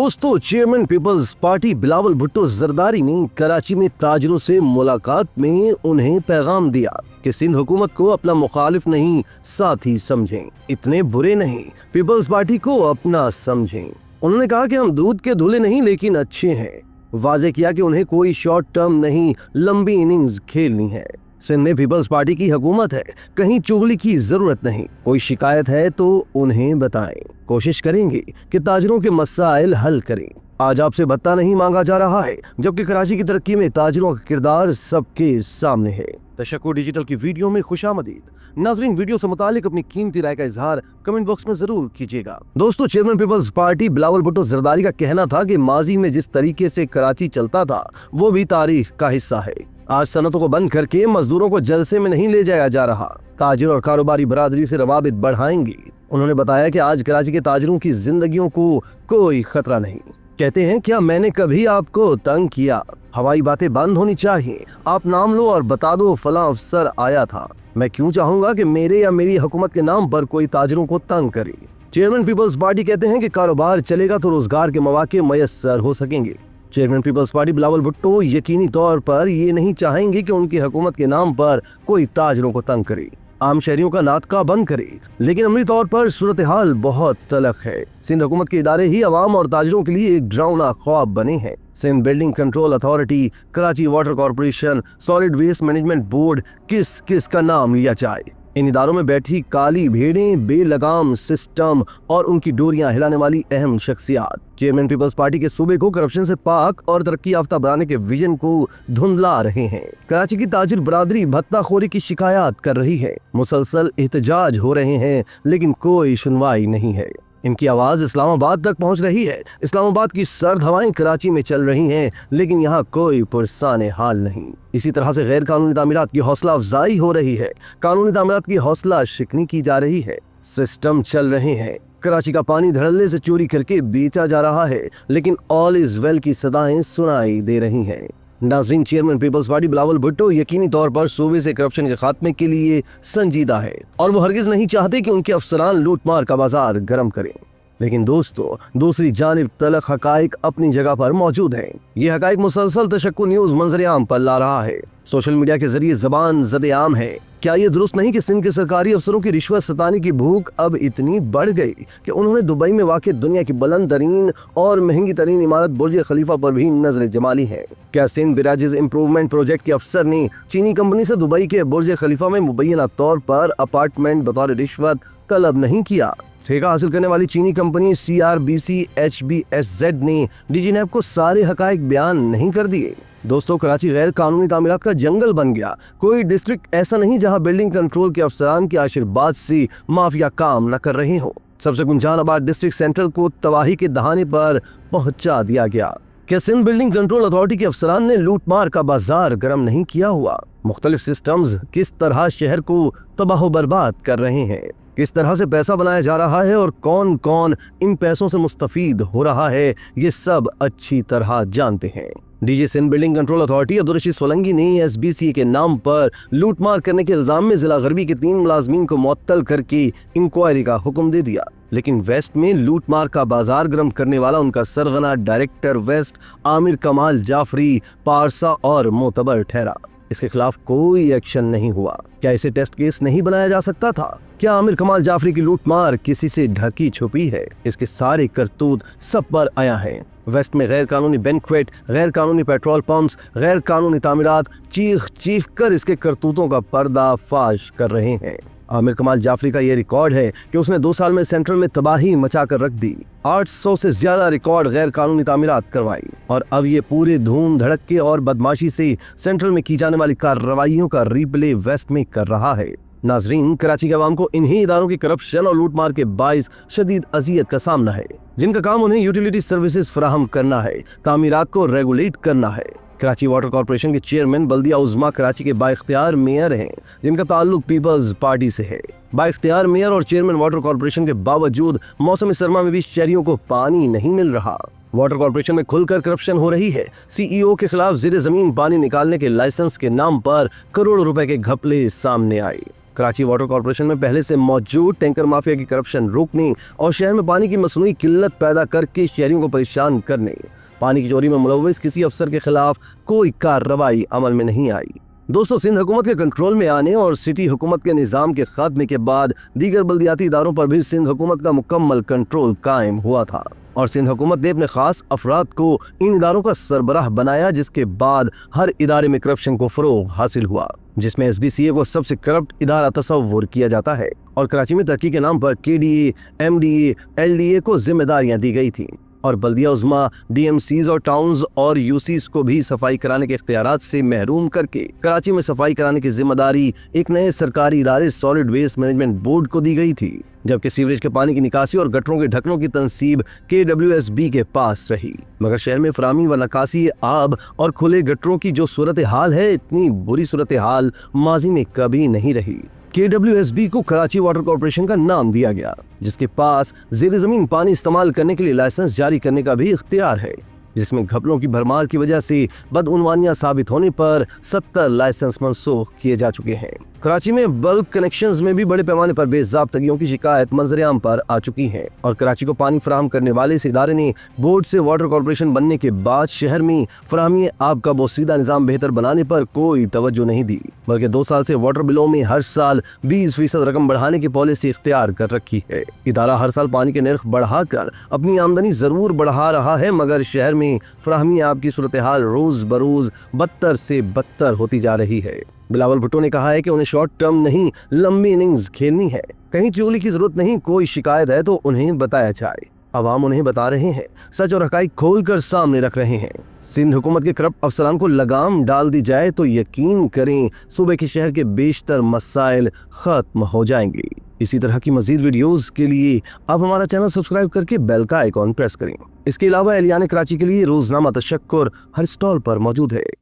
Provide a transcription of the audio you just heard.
दोस्तों, chairman Peoples Party Bilawal Bhutto Zardari ने कराची में ताजरों से मुलाकात में उन्हें पैगाम दिया कि सिंध हुकूमत को अपना मुखालिफ नहीं साथी समझें, इतने बुरे नहीं, पीपल्स पार्टी को अपना समझें। उन्होंने कहा कि हम दूध के धुले नहीं लेकिन अच्छे हैं। वाजे किया कि उन्हें कोई शॉर्ट टर्म नहीं, लंबी इनिंग्स खेलनी है। सिंध में पीपल्स पार्टी की हुकूमत है, कहीं चुगली की जरूरत नहीं। कोई शिकायत है तो उन्हें बताएं, कोशिश करेंगे कि ताजरों के मसाइल हल करें। आज आपसे भत्ता नहीं मांगा जा रहा है, जबकि कराची की तरक्की में ताजरों का किरदार सबके सामने है। तशक्कुर डिजिटल की वीडियो में खुशामदीद। नाज़रीन, वीडियो से मुतालिक अपनी कीमती राय का इजहार कमेंट बॉक्स में जरूर कीजिएगा। दोस्तों, chairman Peoples Party Bilawal Bhutto Zardari का कहना था कि माजी में जिस तरीके से कराची चलता था वो भी तारीख का हिस्सा है। आज सनतों को बंद करके मजदूरों को जलसे में नहीं ले जाया जा रहा। ताजिर और कारोबारी बरादरी से रवाबित बढ़ाएंगे। उन्होंने बताया कि आज कराची के ताजिरों की जिंदगियों को कोई खतरा नहीं। कहते हैं, क्या मैंने कभी आपको तंग किया? हवाई बातें बंद होनी चाहिए। आप नाम लो और बता दो फलां अफसर आया था। मैं क्यों चाहूंगा कि मेरे या मेरी हुकूमत के नाम पर कोई ताजिरों को तंग करे। चेयरमैन पीपल्स पार्टी कहते हैं कि कारोबार चलेगा तो रोजगार के मौके मयस्सर हो सकेंगे। Chairman Peoples Party Bilawal Bhutto यकीनी तौर पर ये नहीं चाहेंगे कि उनकी हुकूमत के नाम पर कोई ताजरों को तंग करे, आम शहरियों का नाटका बंद करे। लेकिन अमली तौर पर सूरत हाल बहुत तलख है। सिंध हुकूमत के इदारे ही अवाम और ताजरों के लिए एक डरावना ख्वाब बने हैं। Sindh building control authority, Karachi water corporation, solid waste management board, किस किस का नाम लिया जाए। इन इदारों में बैठी काली भेड़ें, बेलगाम सिस्टम और उनकी डोरियां हिलाने वाली अहम शख्सियात चेयरमैन पीपल्स पार्टी के सूबे को करप्शन से पाक और तरक्की याफ्ता बनाने के विजन को धुंधला रहे हैं। कराची की ताजिर बरादरी भत्ताखोरी की शिकायत कर रही है। मुसलसल एहतजाज हो रहे हैं, लेकिन कोई सुनवाई नहीं है। इनकी आवाज इस्लामाबाद तक पहुंच रही है। इस्लामाबाद की सर्द हवाएं कराची में चल रही हैं, लेकिन यहाँ कोई पुरसाने हाल नहीं। इसी तरह से गैर कानूनी तामीरात की हौसला अफजाई हो रही है। कानूनी तामीरात की हौसला शिकनी की जा रही है। सिस्टम चल रहे हैं। कराची का पानी धड़ल्ले से चोरी करके बेचा जा रहा है, लेकिन ऑल इज वेल की सदाएं सुनाई दे रही हैं। नाज़रीन, chairman Peoples Party Bilawal Bhutto यकीनी तौर पर सूबे से करप्शन के खात्मे के लिए संजीदा है और वो हरगिज नहीं चाहते कि उनके अफसरान लूटमार का बाजार गर्म करें। लेकिन दोस्तों, दूसरी जानिब तलख हकाइक अपनी जगह पर मौजूद हैं। ये हकाइक मुसलसल तशक्कुर न्यूज मंजर आम पर ला रहा है। सोशल मीडिया के जरिए जबान ज़द आम है। क्या ये दुरुस्त नहीं कि सिंध के सरकारी अफसरों की रिश्वत सताने की भूख अब इतनी बढ़ गई कि उन्होंने दुबई में वाक़ दुनिया की बुलंद तरीन और महंगी तरीन इमारत बुर्ज खलीफा पर भी नजर जमाली है? क्या सिंध बिराजिज इंप्रूवमेंट प्रोजेक्ट के अफसर ने चीनी कंपनी से दुबई के बुर्ज खलीफा में मुबैना तौर पर अपार्टमेंट बतौर रिश्वत तलब नहीं किया? ठेका हासिल करने वाली चीनी कंपनी CRBC HBSZ ने DGNAP को सारे हकाइक बयान नहीं कर दिए? दोस्तों, कराची गैर कानूनी तामीरात का जंगल बन गया। कोई डिस्ट्रिक्ट ऐसा नहीं जहां बिल्डिंग कंट्रोल के अफसरान के आशीर्वाद से माफिया काम न कर रहे हो। सबसे गुंजानाबाद डिस्ट्रिक्ट सेंट्रल को तबाही के दहाने पर पहुंचा दिया गया। क्या सिंध बिल्डिंग कंट्रोल अथॉरिटी के अफसरान ने लूटमार का बाजार गर्म नहीं किया हुआ? मुख्तलिफ सिस्टम्स किस तरह शहर को तबाह बर्बाद कर रहे हैं, किस तरह से पैसा बनाया जा रहा है और कौन कौन इन पैसों से मुस्तफीद हो रहा है, ये सब अच्छी तरह जानते हैं। DG Sindh building control authority Abdul Rashid Solanki ने SBC के नाम पर लूटमार करने के इल्जाम में जिला गरबी के 3 मुलाजमीन को मुअत्तल करके इंक्वायरी का हुक्म दे दिया। लेकिन वेस्ट में लूटमार का बाजार गर्म करने वाला उनका सरगना डायरेक्टर वेस्ट आमिर कमाल जाफरी पारसा और मोतबर ठहरा। इसके खिलाफ कोई एक्शन नहीं हुआ। क्या इसे टेस्ट केस नहीं बनाया जा सकता था? क्या आमिर कमाल जाफरी की लूटमार किसी से ढकी छुपी है? इसके सारे करतूत सब पर आया है। वेस्ट में गैर कानूनी बैंक्वेट, गैर कानूनी पेट्रोल पंप्स, गैर कानूनी तामीरात चीख चीख कर इसके करतूतों का पर्दाफाश कर रहे हैं। आमिर कमाल जाफरी का ये रिकॉर्ड है कि उसने 2 साल में सेंट्रल में तबाही मचा कर रख दी। 800 से ज्यादा रिकॉर्ड गैर कानूनी तामीरात करवाई और अब ये पूरे धूम धड़के और बदमाशी से सेंट्रल में की जाने वाली कार्रवाइयों का रिप्ले वेस्ट में कर रहा है। नाजरीन, कराची के अवाम को इन्हीं इदारों की करप्शन और लूटमार के बाइस शदीद अजियत का सामना है, जिनका काम उन्हें यूटिलिटी सर्विसेज फराहम करना है, तामीरात को रेगुलेट करना है। कराची वाटर कॉरपोरेशन के चेयरमैन बल्दिया उज़्मा कराची के बाइख्तियार मेयर हैं, जिनका ताल्लुक पीपल्स पार्टी से है। बाइख्तियार मेयर और चेयरमैन वाटर कॉरपोरेशन के बावजूद मौसम सरमा में भी शहरियों को पानी नहीं मिल रहा। वाटर कॉरपोरेशन में खुलकर करप्शन हो रही है। CEO के खिलाफ ज़ेरे जमीन पानी निकालने के लाइसेंस के नाम पर करोड़ों रुपए के घपले सामने आए। कराची वाटर कॉर्पोरेशन में पहले से मौजूद टैंकर माफिया की करप्शन रोकने और शहर में पानी की मसनूई किल्लत पैदा करके शहरियों को परेशान करने, पानी की चोरी में मुलव्वस किसी अफसर के खिलाफ कोई कार्रवाई अमल में नहीं आई। दोस्तों, सिंध हुकूमत के कंट्रोल में आने और सिटी हुकूमत के निज़ाम के खात्मे के बाद दीगर बल्दियाती इदारों पर भी सिंध हुकूमत का मुकम्मल कंट्रोल कायम हुआ था और सिंध हुकूमत ने अपने खास अफराद को इन इदारों का सरबराह बनाया, जिसके बाद हर इदारे में करप्शन को फरोग हासिल हुआ, जिसमें SBCA को सबसे करप्ट इदारा तस्वुर किया जाता है और कराची में तरक्की के नाम पर KDA, MDA, LDA को जिम्मेदारियां दी गई थी और बल्दिया उज़्मा, DMCs और टाउन्स और UCs को भी सफाई कराने के इख्तियारात से महरूम करके कराची में सफाई कराने की जिम्मेदारी एक नए सरकारी इदारे सॉलिड वेस्ट मैनेजमेंट बोर्ड को दी गई थी, जबकि सीवरेज के पानी की निकासी और गटरों के ढक्कनों की तंसीब KWSB के पास रही। मगर शहर में फराहमी व नकासी आब और खुले गटरों की जो सूरत हाल है, इतनी बुरी सूरत हाल माजी में कभी नहीं रही। KWSB को कराची वाटर कॉर्पोरेशन का नाम दिया गया, जिसके पास ज़ेर ज़मीन पानी इस्तेमाल करने के लिए लाइसेंस जारी करने का भी इख्तियार है, जिसमें घपलों की भरमार की वजह से बदउनवानियां साबित होने पर 70 लाइसेंस मनसूख किए जा चुके हैं। कराची में बल्क कनेक्शंस में भी बड़े पैमाने पर बेज़ाब्तगियों की शिकायत मंजरेआम पर आ चुकी है और कराची को पानी फराहम करने वाले इस इदारे ने बोर्ड से वाटर कॉर्पोरेशन बनने के बाद शहर में फराहमी आब का बोसीदा निज़ाम बेहतर बनाने पर कोई तवज्जो नहीं दी, बल्कि 2 साल से वाटर बिलों में हर साल 20% रकम बढ़ाने की पॉलिसी इख्तियार कर रखी है। इदारा हर साल पानी के नर्ख बढ़ाकर अपनी आमदनी जरूर बढ़ा रहा है, मगर शहर में फराहमी आब की सूरत हाल रोज बरोज बदतर से बदतर होती जा रही है। बिलावल भुट्टो ने कहा है कि उन्हें शॉर्ट टर्म नहीं लंबी इनिंग्स खेलनी है, कहीं चोली की जरूरत नहीं, कोई शिकायत है तो उन्हें बताया जाए। अवाम उन्हें बता रहे हैं, सच और हकाइक खोल कर सामने रख रहे हैं। सिंध हुकूमत के करप्ट अफसरान को लगाम डाल दी जाए तो यकीन करें सूबे के शहर के बेशतर मसाइल खत्म हो जाएंगे। इसी तरह की मजीद वीडियोस के लिए आप हमारा चैनल सब्सक्राइब करके बेल का आइकॉन प्रेस करें। इसके अलावा एहलियान कराची के लिए रोजनामा तशक्कुर हर स्टॉल पर मौजूद है।